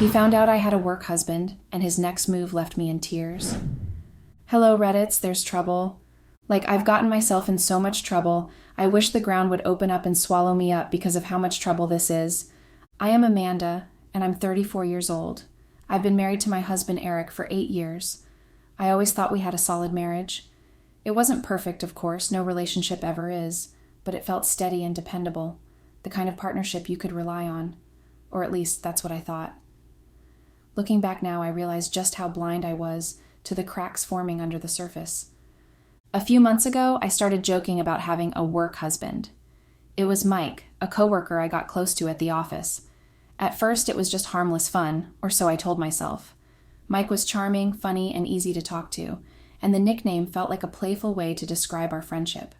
He found out I had a work husband, and his next move left me in tears. Hello, Reddits, there's trouble. Like, I've gotten myself in so much trouble, I wish the ground would open up and swallow me up because of how much trouble this is. I am Amanda, and I'm 34 years old. I've been married to my husband Eric for 8 years. I always thought we had a solid marriage. It wasn't perfect, of course, no relationship ever is, but it felt steady and dependable, the kind of partnership you could rely on. Or at least, that's what I thought. Looking back now, I realize just how blind I was to the cracks forming under the surface. A few months ago, I started joking about having a work husband. It was Mike, a coworker I got close to at the office. At first, it was just harmless fun, or so I told myself. Mike was charming, funny, and easy to talk to, and the nickname felt like a playful way to describe our friendship.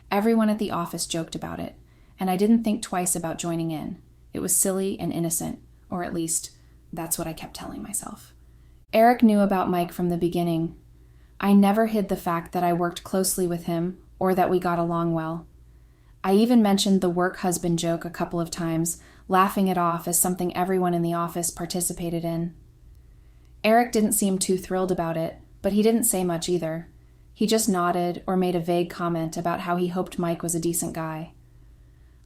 Everyone at the office joked about it, and I didn't think twice about joining in. It was silly and innocent, or at least, that's what I kept telling myself. Eric knew about Mike from the beginning. I never hid the fact that I worked closely with him, or that we got along well. I even mentioned the work husband joke a couple of times, laughing it off as something everyone in the office participated in. Eric didn't seem too thrilled about it, but he didn't say much either. He just nodded or made a vague comment about how he hoped Mike was a decent guy.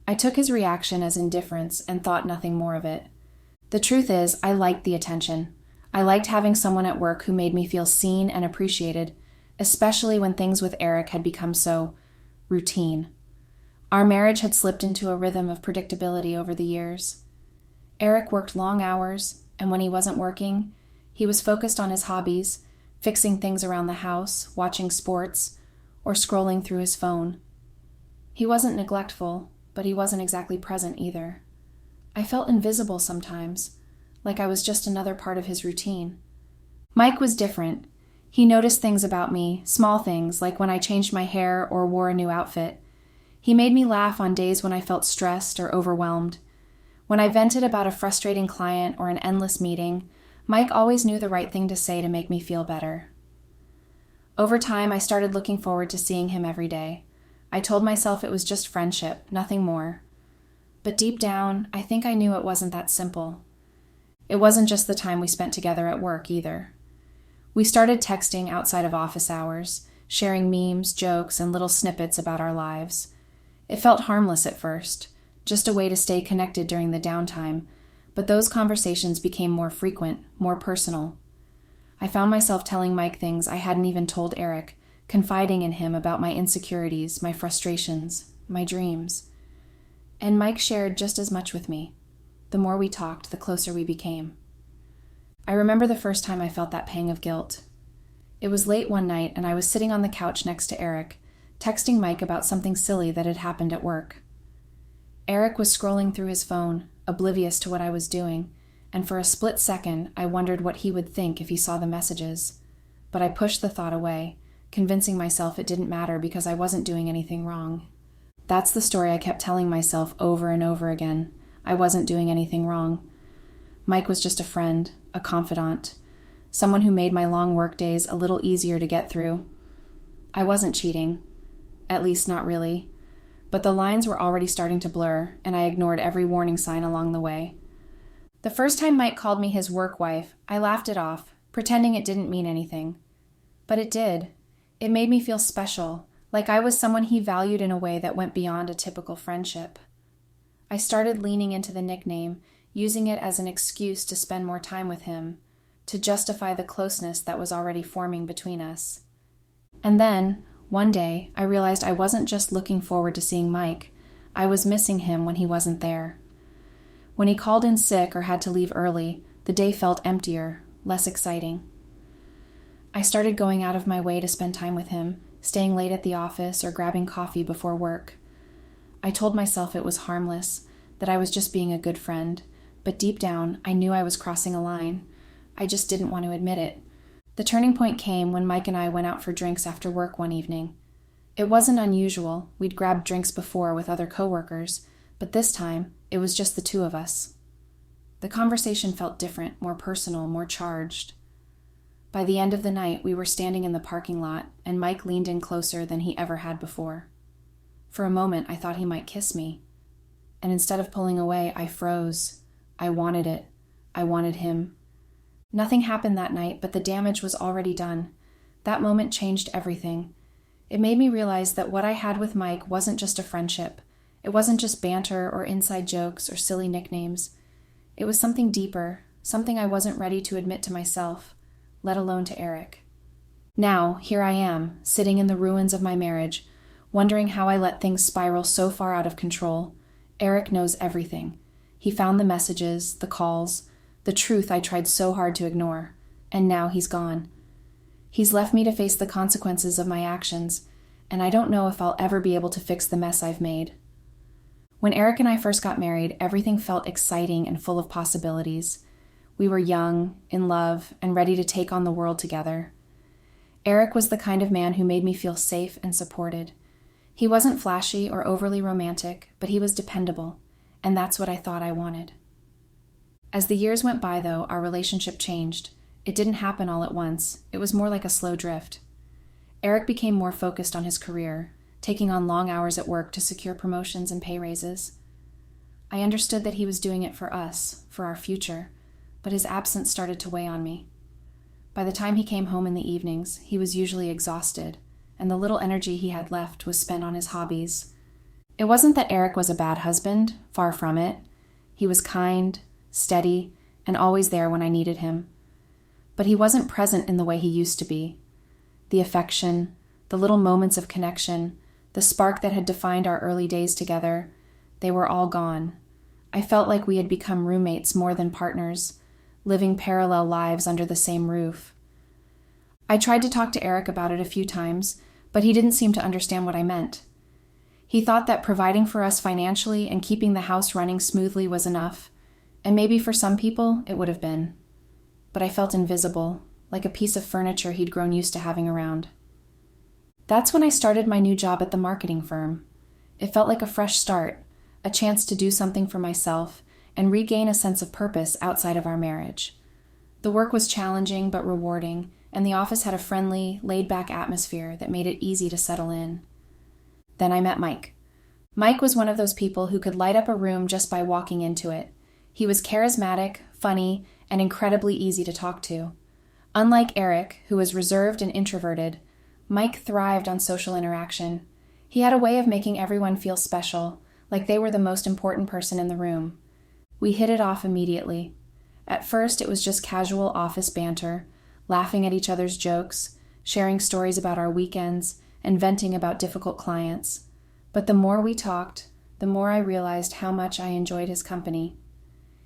I took his reaction as indifference and thought nothing more of it. The truth is, I liked the attention. I liked having someone at work who made me feel seen and appreciated, especially when things with Eric had become so routine. Our marriage had slipped into a rhythm of predictability over the years. Eric worked long hours, and when he wasn't working, he was focused on his hobbies, fixing things around the house, watching sports, or scrolling through his phone. He wasn't neglectful, but he wasn't exactly present either. I felt invisible sometimes, like I was just another part of his routine. Mike was different. He noticed things about me, small things, like when I changed my hair or wore a new outfit. He made me laugh on days when I felt stressed or overwhelmed. When I vented about a frustrating client or an endless meeting, Mike always knew the right thing to say to make me feel better. Over time, I started looking forward to seeing him every day. I told myself it was just friendship, nothing more. But deep down, I think I knew it wasn't that simple. It wasn't just the time we spent together at work either. We started texting outside of office hours, sharing memes, jokes, and little snippets about our lives. It felt harmless at first, just a way to stay connected during the downtime, but those conversations became more frequent, more personal. I found myself telling Mike things I hadn't even told Eric, confiding in him about my insecurities, my frustrations, my dreams. And Mike shared just as much with me. The more we talked, the closer we became. I remember the first time I felt that pang of guilt. It was late one night, and I was sitting on the couch next to Eric, texting Mike about something silly that had happened at work. Eric was scrolling through his phone, oblivious to what I was doing, and for a split second, I wondered what he would think if he saw the messages. But I pushed the thought away, convincing myself it didn't matter because I wasn't doing anything wrong. That's the story I kept telling myself over and over again. I wasn't doing anything wrong. Mike was just a friend, a confidant, someone who made my long work days a little easier to get through. I wasn't cheating, at least not really, but the lines were already starting to blur, and I ignored every warning sign along the way. The first time Mike called me his work wife, I laughed it off, pretending it didn't mean anything. But it did. It made me feel special, like I was someone he valued in a way that went beyond a typical friendship. I started leaning into the nickname, using it as an excuse to spend more time with him, to justify the closeness that was already forming between us. And then, one day, I realized I wasn't just looking forward to seeing Mike. I was missing him when he wasn't there. When he called in sick or had to leave early, the day felt emptier, less exciting. I started going out of my way to spend time with him, staying late at the office or grabbing coffee before work. I told myself it was harmless, that I was just being a good friend, but deep down, I knew I was crossing a line. I just didn't want to admit it. The turning point came when Mike and I went out for drinks after work one evening. It wasn't unusual. We'd grabbed drinks before with other coworkers, but this time, it was just the two of us. The conversation felt different, more personal, more charged. By the end of the night, we were standing in the parking lot, and Mike leaned in closer than he ever had before. For a moment, I thought he might kiss me. And instead of pulling away, I froze. I wanted it. I wanted him. Nothing happened that night, but the damage was already done. That moment changed everything. It made me realize that what I had with Mike wasn't just a friendship. It wasn't just banter or inside jokes or silly nicknames. It was something deeper, something I wasn't ready to admit to myself, let alone to Eric. Now, here I am, sitting in the ruins of my marriage, wondering how I let things spiral so far out of control. Eric knows everything. He found the messages, the calls, the truth I tried so hard to ignore, and now he's gone. He's left me to face the consequences of my actions, and I don't know if I'll ever be able to fix the mess I've made. When Eric and I first got married, everything felt exciting and full of possibilities. We were young, in love, and ready to take on the world together. Eric was the kind of man who made me feel safe and supported. He wasn't flashy or overly romantic, but he was dependable, and that's what I thought I wanted. As the years went by, though, our relationship changed. It didn't happen all at once. It was more like a slow drift. Eric became more focused on his career, taking on long hours at work to secure promotions and pay raises. I understood that he was doing it for us, for our future, but his absence started to weigh on me. By the time he came home in the evenings, he was usually exhausted, and the little energy he had left was spent on his hobbies. It wasn't that Eric was a bad husband, far from it. He was kind, steady, and always there when I needed him. But he wasn't present in the way he used to be. The affection, the little moments of connection, the spark that had defined our early days together, they were all gone. I felt like we had become roommates more than partners, living parallel lives under the same roof. I tried to talk to Eric about it a few times, but he didn't seem to understand what I meant. He thought that providing for us financially and keeping the house running smoothly was enough, and maybe for some people it would have been. But I felt invisible, like a piece of furniture he'd grown used to having around. That's when I started my new job at the marketing firm. It felt like a fresh start, a chance to do something for myself and regain a sense of purpose outside of our marriage. The work was challenging but rewarding, and the office had a friendly, laid-back atmosphere that made it easy to settle in. Then I met Mike. Mike was one of those people who could light up a room just by walking into it. He was charismatic, funny, and incredibly easy to talk to. Unlike Eric, who was reserved and introverted, Mike thrived on social interaction. He had a way of making everyone feel special, like they were the most important person in the room. We hit it off immediately. At first, it was just casual office banter, laughing at each other's jokes, sharing stories about our weekends, and venting about difficult clients. But the more we talked, the more I realized how much I enjoyed his company.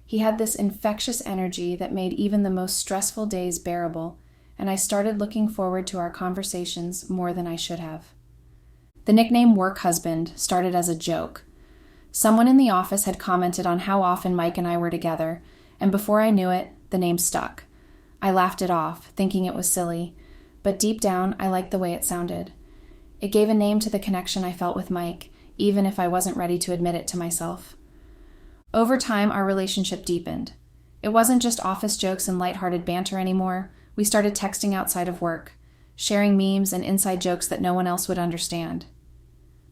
He had this infectious energy that made even the most stressful days bearable, and I started looking forward to our conversations more than I should have. The nickname work husband started as a joke. Someone in the office had commented on how often Mike and I were together, and before I knew it, the name stuck. I laughed it off, thinking it was silly, but deep down, I liked the way it sounded. It gave a name to the connection I felt with Mike, even if I wasn't ready to admit it to myself. Over time, our relationship deepened. It wasn't just office jokes and lighthearted banter anymore. We started texting outside of work, sharing memes and inside jokes that no one else would understand.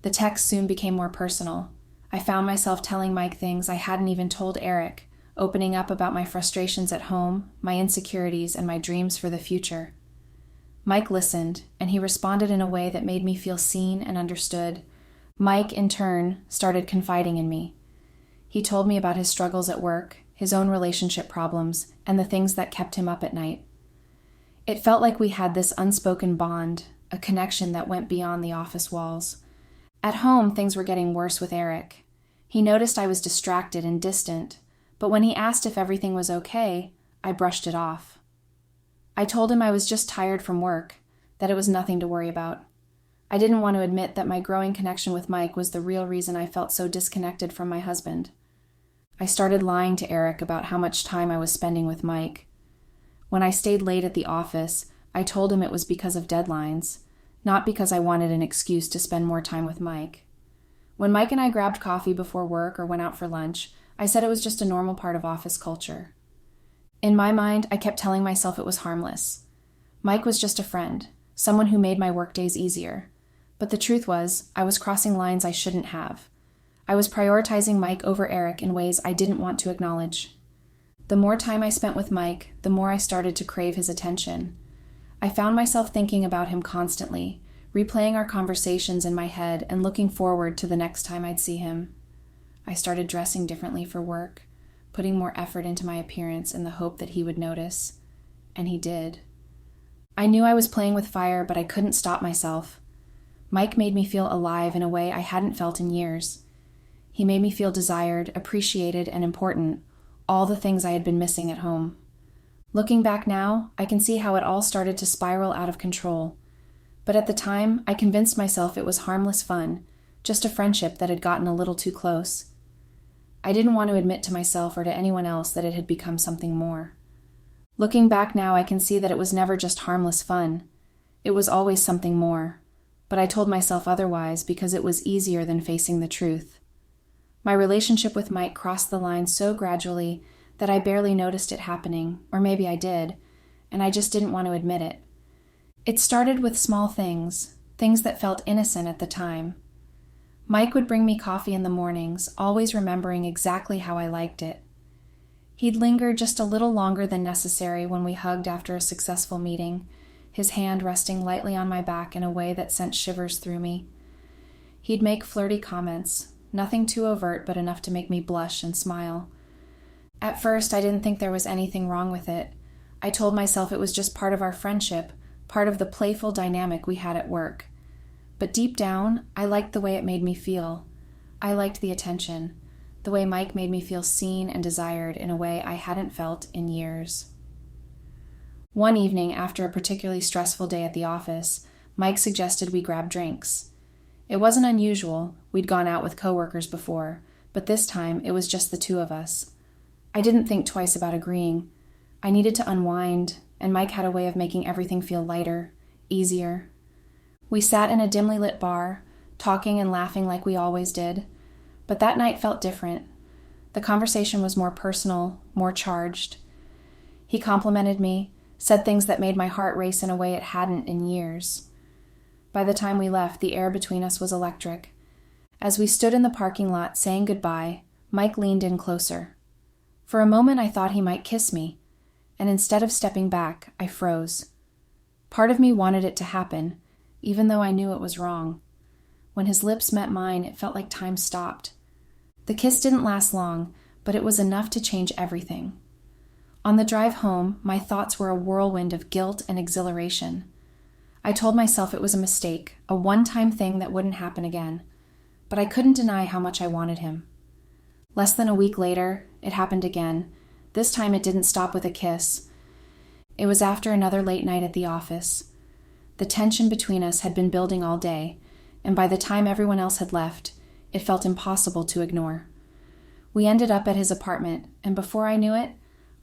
The texts soon became more personal. I found myself telling Mike things I hadn't even told Eric, opening up about my frustrations at home, my insecurities, and my dreams for the future. Mike listened, and he responded in a way that made me feel seen and understood. Mike, in turn, started confiding in me. He told me about his struggles at work, his own relationship problems, and the things that kept him up at night. It felt like we had this unspoken bond, a connection that went beyond the office walls. At home, things were getting worse with Eric. He noticed I was distracted and distant, but when he asked if everything was okay, I brushed it off. I told him I was just tired from work, that it was nothing to worry about. I didn't want to admit that my growing connection with Mike was the real reason I felt so disconnected from my husband. I started lying to Eric about how much time I was spending with Mike. When I stayed late at the office, I told him it was because of deadlines, not because I wanted an excuse to spend more time with Mike. When Mike and I grabbed coffee before work or went out for lunch, I said it was just a normal part of office culture. In my mind, I kept telling myself it was harmless. Mike was just a friend, someone who made my workdays easier. But the truth was, I was crossing lines I shouldn't have. I was prioritizing Mike over Eric in ways I didn't want to acknowledge. The more time I spent with Mike, the more I started to crave his attention. I found myself thinking about him constantly, replaying our conversations in my head and looking forward to the next time I'd see him. I started dressing differently for work, putting more effort into my appearance in the hope that he would notice. And he did. I knew I was playing with fire, but I couldn't stop myself. Mike made me feel alive in a way I hadn't felt in years. He made me feel desired, appreciated, and important, all the things I had been missing at home. Looking back now, I can see how it all started to spiral out of control. But at the time, I convinced myself it was harmless fun, just a friendship that had gotten a little too close. I didn't want to admit to myself or to anyone else that it had become something more. Looking back now, I can see that it was never just harmless fun. It was always something more. But I told myself otherwise because it was easier than facing the truth. My relationship with Mike crossed the line so gradually that I barely noticed it happening, or maybe I did, and I just didn't want to admit it. It started with small things that felt innocent at the time. Mike would bring me coffee in the mornings, always remembering exactly how I liked it. He'd linger just a little longer than necessary when we hugged after a successful meeting, his hand resting lightly on my back in a way that sent shivers through me. He'd make flirty comments, nothing too overt but enough to make me blush and smile. At first, I didn't think there was anything wrong with it. I told myself it was just part of our friendship, part of the playful dynamic we had at work. But deep down, I liked the way it made me feel. I liked the attention, the way Mike made me feel seen and desired in a way I hadn't felt in years. One evening, after a particularly stressful day at the office, Mike suggested we grab drinks. It wasn't unusual, we'd gone out with coworkers before, but this time it was just the two of us. I didn't think twice about agreeing. I needed to unwind, and Mike had a way of making everything feel lighter, easier. We sat in a dimly lit bar, talking and laughing like we always did, but that night felt different. The conversation was more personal, more charged. He complimented me, said things that made my heart race in a way it hadn't in years. By the time we left, the air between us was electric. As we stood in the parking lot saying goodbye, Mike leaned in closer. For a moment I thought he might kiss me, and instead of stepping back, I froze. Part of me wanted it to happen, even though I knew it was wrong. When his lips met mine, it felt like time stopped. The kiss didn't last long, but it was enough to change everything. On the drive home, my thoughts were a whirlwind of guilt and exhilaration. I told myself it was a mistake, a one-time thing that wouldn't happen again, but I couldn't deny how much I wanted him. Less than a week later, it happened again. This time it didn't stop with a kiss. It was after another late night at the office. The tension between us had been building all day, and by the time everyone else had left, it felt impossible to ignore. We ended up at his apartment, and before I knew it,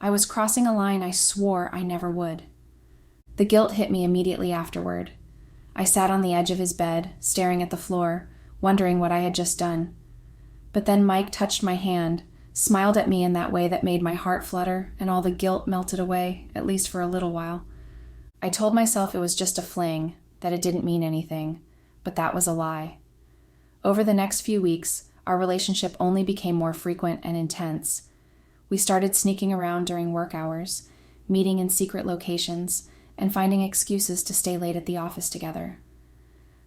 I was crossing a line I swore I never would. The guilt hit me immediately afterward. I sat on the edge of his bed, staring at the floor, wondering what I had just done. But then Mike touched my hand, smiled at me in that way that made my heart flutter, and all the guilt melted away, at least for a little while. I told myself it was just a fling, that it didn't mean anything, but that was a lie. Over the next few weeks, our relationship only became more frequent and intense. We started sneaking around during work hours, meeting in secret locations, and finding excuses to stay late at the office together.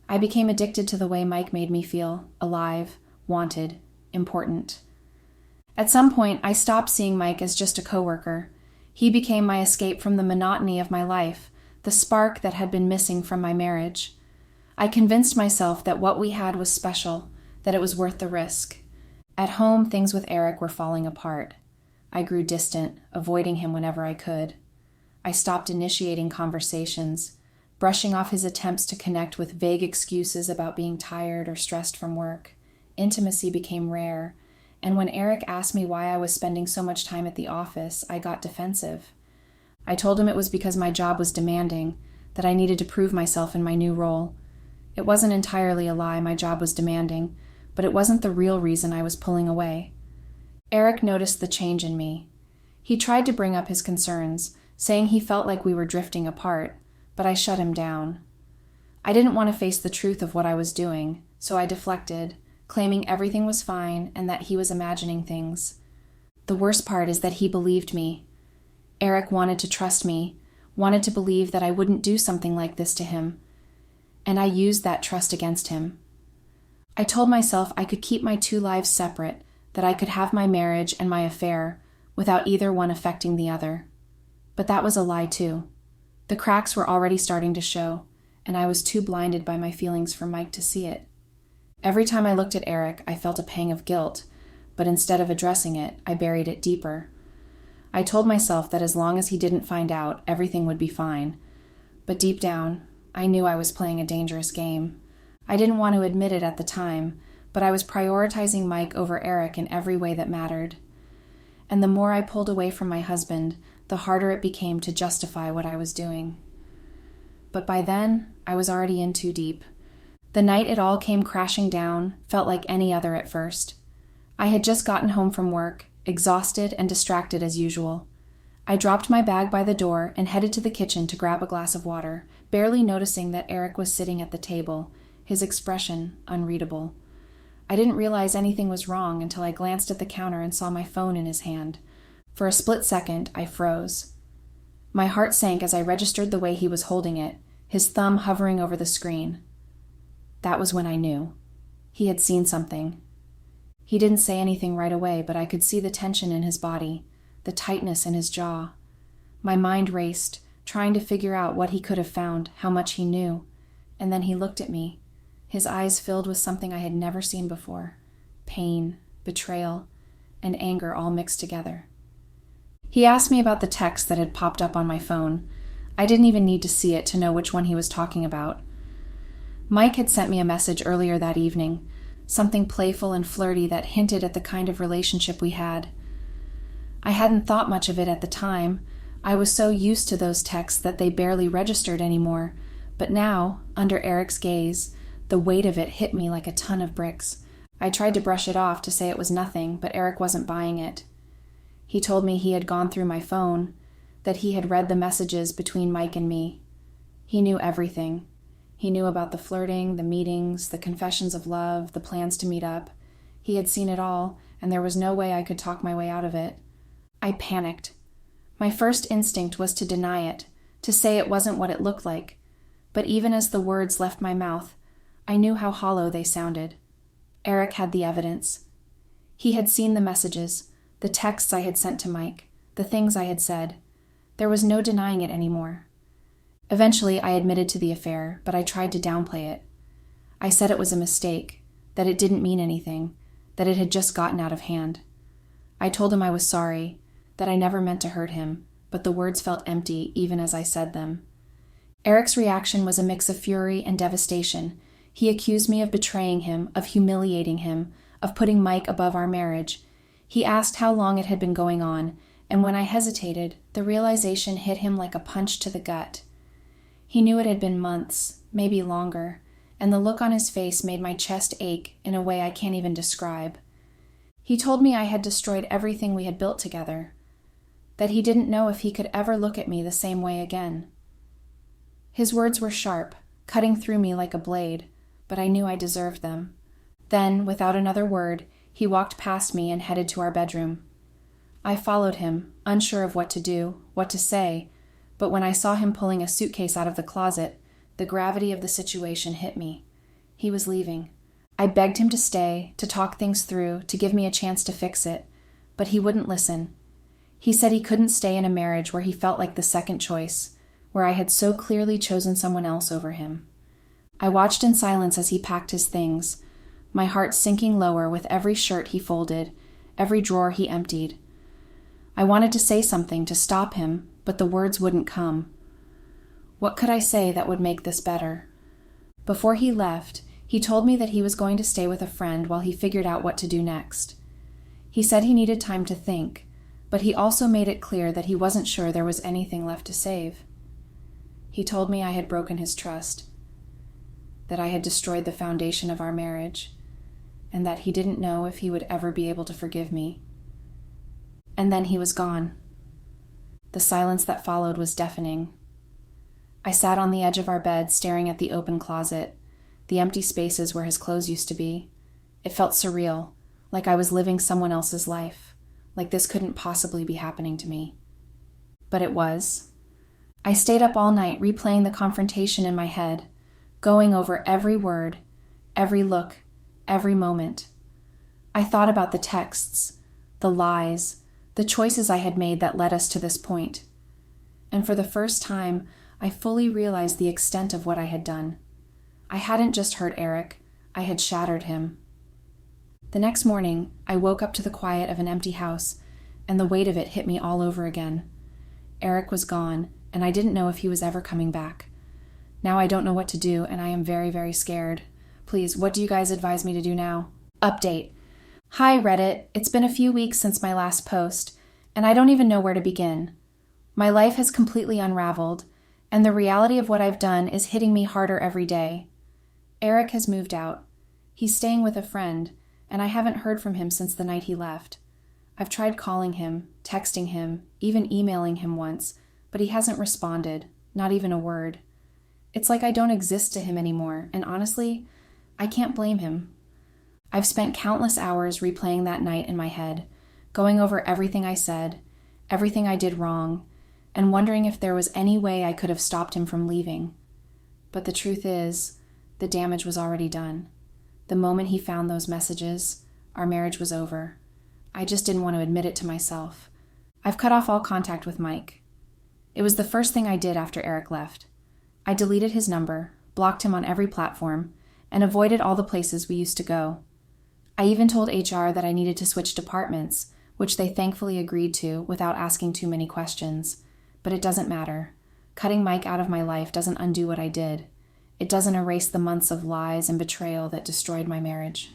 I became addicted to the way Mike made me feel alive, wanted, important. At some point, I stopped seeing Mike as just a coworker. He became my escape from the monotony of my life, the spark that had been missing from my marriage. I convinced myself that what we had was special, that it was worth the risk. At home, things with Eric were falling apart. I grew distant, avoiding him whenever I could. I stopped initiating conversations, brushing off his attempts to connect with vague excuses about being tired or stressed from work. Intimacy became rare, and when Eric asked me why I was spending so much time at the office, I got defensive. I told him it was because my job was demanding, that I needed to prove myself in my new role. It wasn't entirely a lie, my job was demanding, but it wasn't the real reason I was pulling away. Eric noticed the change in me. He tried to bring up his concerns, saying he felt like we were drifting apart, but I shut him down. I didn't want to face the truth of what I was doing, so I deflected, claiming everything was fine and that he was imagining things. The worst part is that he believed me. Eric wanted to trust me, wanted to believe that I wouldn't do something like this to him, and I used that trust against him. I told myself I could keep my two lives separate, that I could have my marriage and my affair without either one affecting the other. But that was a lie too. The cracks were already starting to show, and I was too blinded by my feelings for Mike to see it. Every time I looked at Eric, I felt a pang of guilt, but instead of addressing it, I buried it deeper. I told myself that as long as he didn't find out, everything would be fine. But deep down, I knew I was playing a dangerous game. I didn't want to admit it at the time, but I was prioritizing Mike over Eric in every way that mattered. And the more I pulled away from my husband, the harder it became to justify what I was doing. But by then, I was already in too deep. The night it all came crashing down felt like any other at first. I had just gotten home from work, exhausted and distracted as usual. I dropped my bag by the door and headed to the kitchen to grab a glass of water, barely noticing that Eric was sitting at the table, his expression unreadable. I didn't realize anything was wrong until I glanced at the counter and saw my phone in his hand. For a split second, I froze. My heart sank as I registered the way he was holding it, his thumb hovering over the screen. That was when I knew. He had seen something. He didn't say anything right away, but I could see the tension in his body, the tightness in his jaw. My mind raced, trying to figure out what he could have found, how much he knew. And then he looked at me, his eyes filled with something I had never seen before: pain, betrayal, and anger all mixed together. He asked me about the text that had popped up on my phone. I didn't even need to see it to know which one he was talking about. Mike had sent me a message earlier that evening, something playful and flirty that hinted at the kind of relationship we had. I hadn't thought much of it at the time. I was so used to those texts that they barely registered anymore, but now, under Eric's gaze, the weight of it hit me like a ton of bricks. I tried to brush it off to say it was nothing, but Eric wasn't buying it. He told me he had gone through my phone, that he had read the messages between Mike and me. He knew everything. He knew about the flirting, the meetings, the confessions of love, the plans to meet up. He had seen it all, and there was no way I could talk my way out of it. I panicked. My first instinct was to deny it, to say it wasn't what it looked like. But even as the words left my mouth, I knew how hollow they sounded. Eric had the evidence. He had seen the messages, the texts I had sent to Mike, the things I had said. There was no denying it anymore. Eventually, I admitted to the affair, but I tried to downplay it. I said it was a mistake, that it didn't mean anything, that it had just gotten out of hand. I told him I was sorry, that I never meant to hurt him, but the words felt empty even as I said them. Eric's reaction was a mix of fury and devastation. He accused me of betraying him, of humiliating him, of putting Mike above our marriage. He asked how long it had been going on, and when I hesitated, the realization hit him like a punch to the gut. He knew it had been months, maybe longer, and the look on his face made my chest ache in a way I can't even describe. He told me I had destroyed everything we had built together, that he didn't know if he could ever look at me the same way again. His words were sharp, cutting through me like a blade, but I knew I deserved them. Then, without another word, he walked past me and headed to our bedroom. I followed him, unsure of what to do, what to say, but when I saw him pulling a suitcase out of the closet, the gravity of the situation hit me. He was leaving. I begged him to stay, to talk things through, to give me a chance to fix it, but he wouldn't listen. He said he couldn't stay in a marriage where he felt like the second choice, where I had so clearly chosen someone else over him. I watched in silence as he packed his things, my heart sinking lower with every shirt he folded, every drawer he emptied. I wanted to say something to stop him, but the words wouldn't come. What could I say that would make this better? Before he left, he told me that he was going to stay with a friend while he figured out what to do next. He said he needed time to think, but he also made it clear that he wasn't sure there was anything left to save. He told me I had broken his trust, that I had destroyed the foundation of our marriage, and that he didn't know if he would ever be able to forgive me. And then he was gone. The silence that followed was deafening. I sat on the edge of our bed staring at the open closet, the empty spaces where his clothes used to be. It felt surreal, like I was living someone else's life, like this couldn't possibly be happening to me. But it was. I stayed up all night replaying the confrontation in my head, going over every word, every look, every moment. I thought about the texts, the lies, the choices I had made that led us to this point. And for the first time, I fully realized the extent of what I had done. I hadn't just hurt Eric, I had shattered him. The next morning, I woke up to the quiet of an empty house, and the weight of it hit me all over again. Eric was gone, and I didn't know if he was ever coming back. Now I don't know what to do, and I am very, very scared. Please, what do you guys advise me to do now? Update. Hi, Reddit. It's been a few weeks since my last post, and I don't even know where to begin. My life has completely unraveled, and the reality of what I've done is hitting me harder every day. Eric has moved out. He's staying with a friend, and I haven't heard from him since the night he left. I've tried calling him, texting him, even emailing him once, but he hasn't responded, not even a word. It's like I don't exist to him anymore, and honestly, I can't blame him. I've spent countless hours replaying that night in my head, going over everything I said, everything I did wrong, and wondering if there was any way I could have stopped him from leaving. But the truth is, the damage was already done. The moment he found those messages, our marriage was over. I just didn't want to admit it to myself. I've cut off all contact with Mike. It was the first thing I did after Eric left. I deleted his number, blocked him on every platform, and avoided all the places we used to go. I even told HR that I needed to switch departments, which they thankfully agreed to without asking too many questions. But it doesn't matter. Cutting Mike out of my life doesn't undo what I did. It doesn't erase the months of lies and betrayal that destroyed my marriage.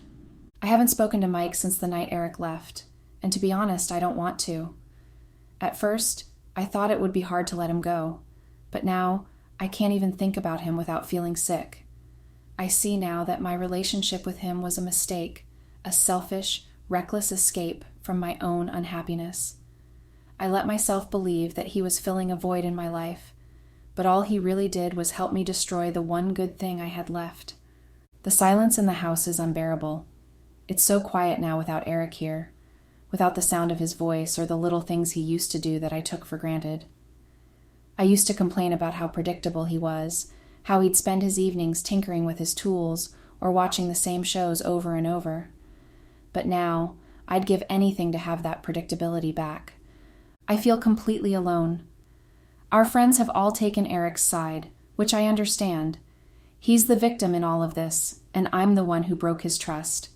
I haven't spoken to Mike since the night Eric left, and to be honest, I don't want to. At first, I thought it would be hard to let him go, but now I can't even think about him without feeling sick. I see now that my relationship with him was a mistake, a selfish, reckless escape from my own unhappiness. I let myself believe that he was filling a void in my life, but all he really did was help me destroy the one good thing I had left. The silence in the house is unbearable. It's so quiet now without Eric here, without the sound of his voice or the little things he used to do that I took for granted. I used to complain about how predictable he was, how he'd spend his evenings tinkering with his tools or watching the same shows over and over. But now, I'd give anything to have that predictability back. I feel completely alone. Our friends have all taken Eric's side, which I understand. He's the victim in all of this, and I'm the one who broke his trust.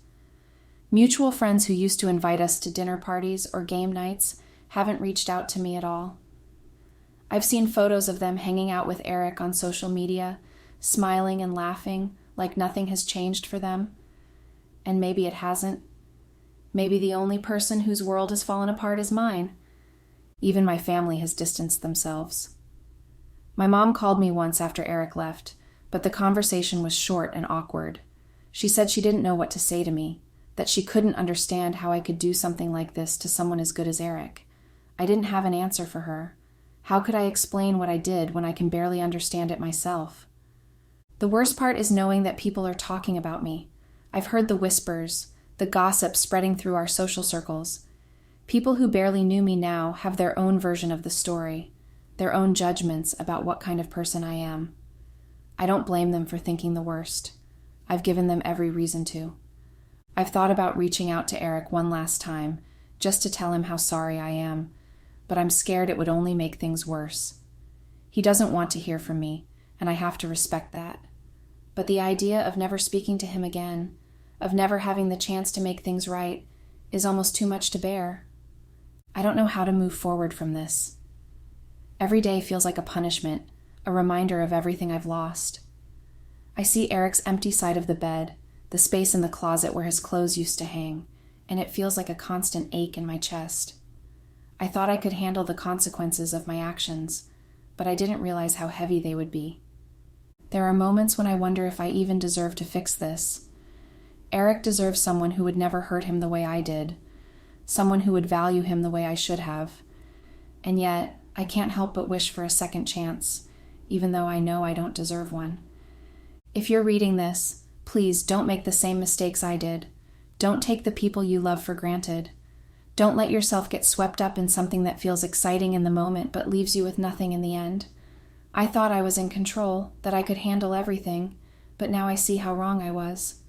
Mutual friends who used to invite us to dinner parties or game nights haven't reached out to me at all. I've seen photos of them hanging out with Eric on social media, smiling and laughing like nothing has changed for them. And maybe it hasn't. Maybe the only person whose world has fallen apart is mine. Even my family has distanced themselves. My mom called me once after Eric left, but the conversation was short and awkward. She said she didn't know what to say to me, that she couldn't understand how I could do something like this to someone as good as Eric. I didn't have an answer for her. How could I explain what I did when I can barely understand it myself? The worst part is knowing that people are talking about me. I've heard the whispers, the gossip spreading through our social circles. People who barely knew me now have their own version of the story, their own judgments about what kind of person I am. I don't blame them for thinking the worst. I've given them every reason to. I've thought about reaching out to Eric one last time, just to tell him how sorry I am, but I'm scared it would only make things worse. He doesn't want to hear from me, and I have to respect that. But the idea of never speaking to him again, of never having the chance to make things right, is almost too much to bear. I don't know how to move forward from this. Every day feels like a punishment, a reminder of everything I've lost. I see Eric's empty side of the bed, the space in the closet where his clothes used to hang, and it feels like a constant ache in my chest. I thought I could handle the consequences of my actions, but I didn't realize how heavy they would be. There are moments when I wonder if I even deserve to fix this. Eric deserves someone who would never hurt him the way I did, someone who would value him the way I should have. And yet, I can't help but wish for a second chance, even though I know I don't deserve one. If you're reading this, please don't make the same mistakes I did. Don't take the people you love for granted. Don't let yourself get swept up in something that feels exciting in the moment but leaves you with nothing in the end. I thought I was in control, that I could handle everything, but now I see how wrong I was.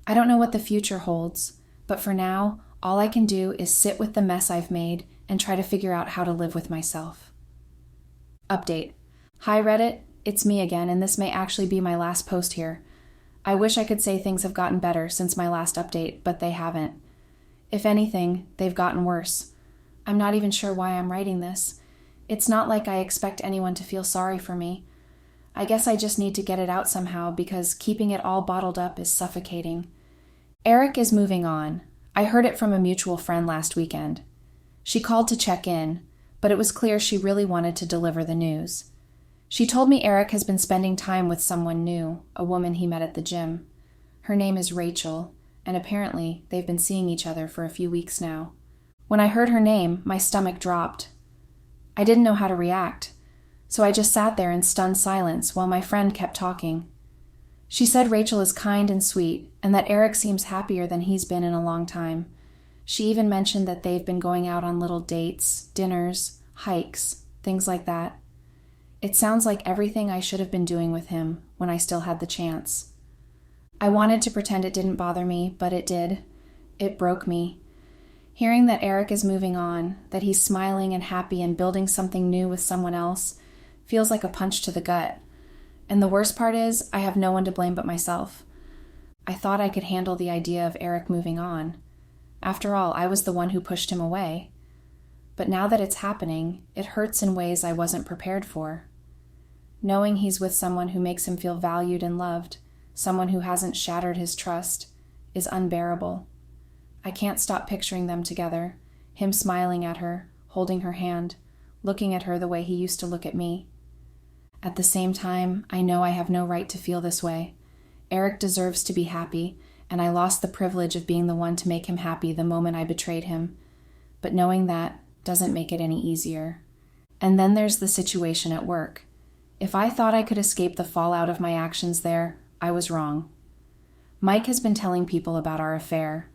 I don't know what the future holds, but for now, all I can do is sit with the mess I've made and try to figure out how to live with myself. Update. Hi Reddit, it's me again, and this may actually be my last post here. I wish I could say things have gotten better since my last update, but they haven't. If anything, they've gotten worse. I'm not even sure why I'm writing this. It's not like I expect anyone to feel sorry for me. I guess I just need to get it out somehow because keeping it all bottled up is suffocating. Eric is moving on. I heard it from a mutual friend last weekend. She called to check in, but it was clear she really wanted to deliver the news. She told me Eric has been spending time with someone new, a woman he met at the gym. Her name is Rachel, and apparently they've been seeing each other for a few weeks now. When I heard her name, my stomach dropped. I didn't know how to react, so I just sat there in stunned silence while my friend kept talking. She said Rachel is kind and sweet, and that Eric seems happier than he's been in a long time. She even mentioned that they've been going out on little dates, dinners, hikes, things like that. It sounds like everything I should have been doing with him when I still had the chance. I wanted to pretend it didn't bother me, but it did. It broke me. Hearing that Eric is moving on, that he's smiling and happy and building something new with someone else, feels like a punch to the gut. And the worst part is, I have no one to blame but myself. I thought I could handle the idea of Eric moving on. After all, I was the one who pushed him away. But now that it's happening, it hurts in ways I wasn't prepared for. Knowing he's with someone who makes him feel valued and loved, someone who hasn't shattered his trust, is unbearable. I can't stop picturing them together, him smiling at her, holding her hand, looking at her the way he used to look at me. At the same time, I know I have no right to feel this way. Eric deserves to be happy, and I lost the privilege of being the one to make him happy the moment I betrayed him. But knowing that doesn't make it any easier. And then there's the situation at work. If I thought I could escape the fallout of my actions there, I was wrong. Mike has been telling people about our affair.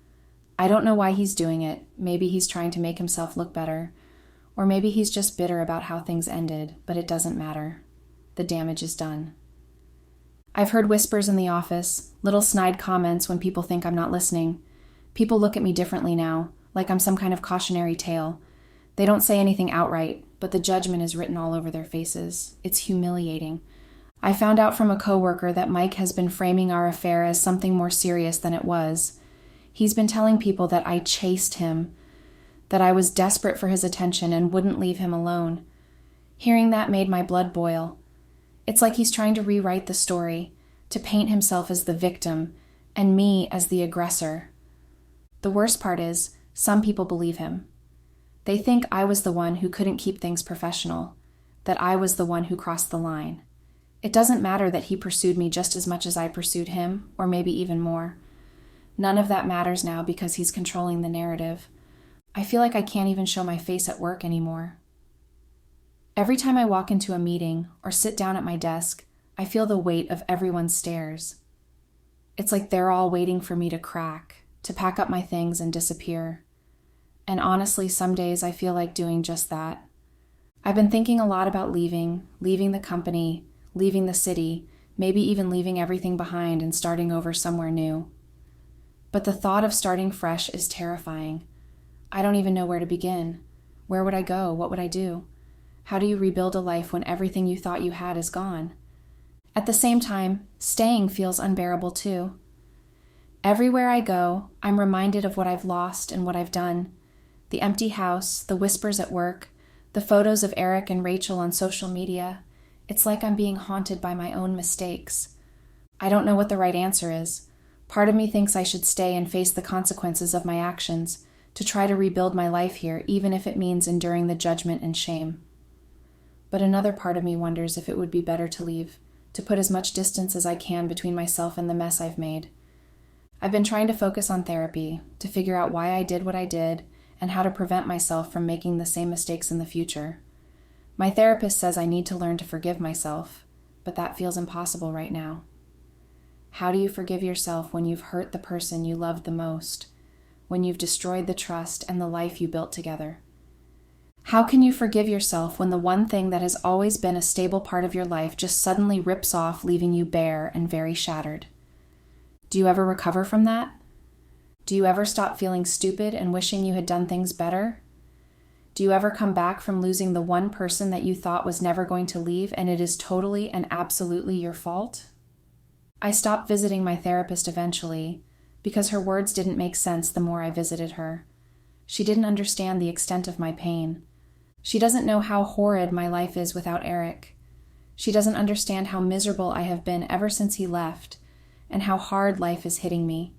I don't know why he's doing it. Maybe he's trying to make himself look better. Or maybe he's just bitter about how things ended, but it doesn't matter. The damage is done. I've heard whispers in the office, little snide comments when people think I'm not listening. People look at me differently now, like I'm some kind of cautionary tale. They don't say anything outright, but the judgment is written all over their faces. It's humiliating. I found out from a coworker that Mike has been framing our affair as something more serious than it was. He's been telling people that I chased him, that I was desperate for his attention and wouldn't leave him alone. Hearing that made my blood boil. It's like he's trying to rewrite the story, to paint himself as the victim and me as the aggressor. The worst part is, some people believe him. They think I was the one who couldn't keep things professional, that I was the one who crossed the line. It doesn't matter that he pursued me just as much as I pursued him, or maybe even more. None of that matters now because he's controlling the narrative. I feel like I can't even show my face at work anymore. Every time I walk into a meeting or sit down at my desk, I feel the weight of everyone's stares. It's like they're all waiting for me to crack, to pack up my things and disappear. And honestly, some days I feel like doing just that. I've been thinking a lot about leaving the company, leaving the city, maybe even leaving everything behind and starting over somewhere new. But the thought of starting fresh is terrifying. I don't even know where to begin. Where would I go? What would I do? How do you rebuild a life when everything you thought you had is gone? At the same time, staying feels unbearable too. Everywhere I go, I'm reminded of what I've lost and what I've done. The empty house, the whispers at work, the photos of Eric and Rachel on social media. It's like I'm being haunted by my own mistakes. I don't know what the right answer is. Part of me thinks I should stay and face the consequences of my actions, to try to rebuild my life here, even if it means enduring the judgment and shame. But another part of me wonders if it would be better to leave, to put as much distance as I can between myself and the mess I've made. I've been trying to focus on therapy, to figure out why I did what I did, and how to prevent myself from making the same mistakes in the future. My therapist says I need to learn to forgive myself, but that feels impossible right now. How do you forgive yourself when you've hurt the person you loved the most? when you've destroyed the trust and the life you built together? How can you forgive yourself when the one thing that has always been a stable part of your life just suddenly rips off, leaving you bare and very shattered? Do you ever recover from that? Do you ever stop feeling stupid and wishing you had done things better? Do you ever come back from losing the one person that you thought was never going to leave and it is totally and absolutely your fault? I stopped visiting my therapist eventually because her words didn't make sense the more I visited her. She didn't understand the extent of my pain. She doesn't know how horrid my life is without Eric. She doesn't understand how miserable I have been ever since he left and how hard life is hitting me.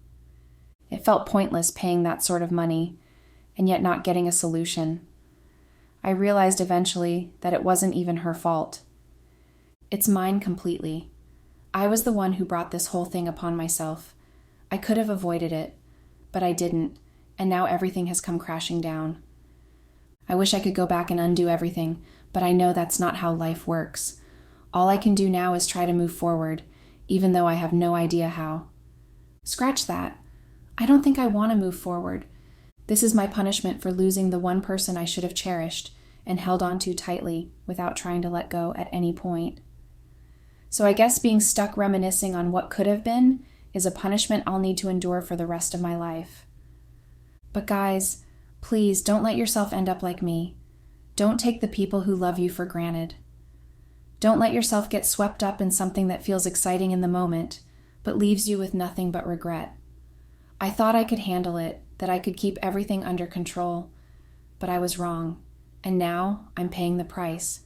It felt pointless paying that sort of money and yet not getting a solution. I realized eventually that it wasn't even her fault. It's mine completely. I was the one who brought this whole thing upon myself. I could have avoided it, but I didn't, and now everything has come crashing down. I wish I could go back and undo everything, but I know that's not how life works. All I can do now is try to move forward, even though I have no idea how. Scratch that. I don't think I want to move forward. This is my punishment for losing the one person I should have cherished and held on to tightly without trying to let go at any point. So I guess being stuck reminiscing on what could have been is a punishment I'll need to endure for the rest of my life. But guys, please don't let yourself end up like me. Don't take the people who love you for granted. Don't let yourself get swept up in something that feels exciting in the moment, but leaves you with nothing but regret. I thought I could handle it, that I could keep everything under control, but I was wrong, and now I'm paying the price.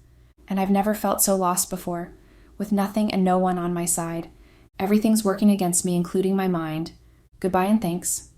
And I've never felt so lost before, with nothing and no one on my side. Everything's working against me, including my mind. Goodbye and thanks.